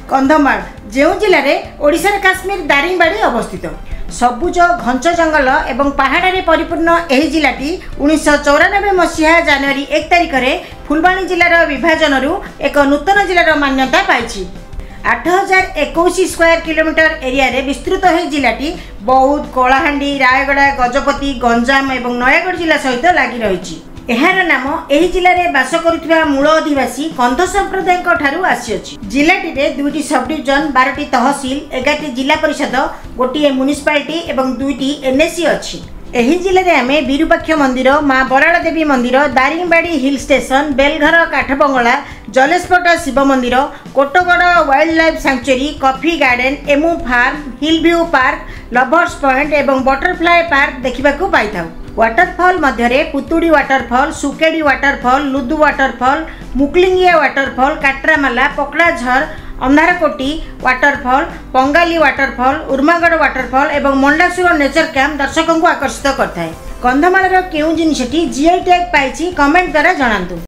कंधमाल जो जिले में ओडिशार काश्मीर दारिंगबाड़ी अवस्थित सबुज घंच जंगल एवं पहाड़ परिपूर्ण यह जिलाटी 1994 मसीहा जनवरी 1 तारिख में फुलबाणी जिलार विभाजन एक नूतन जिलार मान्यता पाई। 8021 स्क्वायर किलोमीटर एरिया रे विस्तृत है जिलाटी बौद्ध, कलाहांडी, रायगड़ा, गजपति, गंजाम एवं नयागढ़ जिला सहित लगी रही। एहार नाम एही जिले में बास करुवा मूल अधिवासी कंध संप्रदाय ठारू आसीअछि। जिलाटी रे 2टी सब डिविजन, 12टी तहसील, 11टी जिला परिषद, गोटे म्युनिसिपालिटी एवं 2टी एनएसी अछि। एही जिले में आमे विरूपाक्ष मंदिर, माँ बराड़ देवी मंदिर, दारिंगबाड़ी हिल स्टेशन, बेलघर काठबंगला, जलेशपट शिव मंदिर, Kotgarh wildlife sanctuary, coffee garden, emu farm, hill view park, lovers point एवं बटरफ्लाई पार्क देखा पाई था। वाटरफॉल मध्य Putudi waterfall, Sukedi waterfall, Ludu waterfall, Mukalingia waterfall, Katramala, Pakdajhar, Andharkoti waterfall, Pangali waterfall, Urmagarh waterfall एवं मंडासुर नेचर कैंप दर्शकों को आकर्षित करता है। कंधमाल केउ जिनिसटी जीआई टैग पाई कमेंट द्वारा जणातु।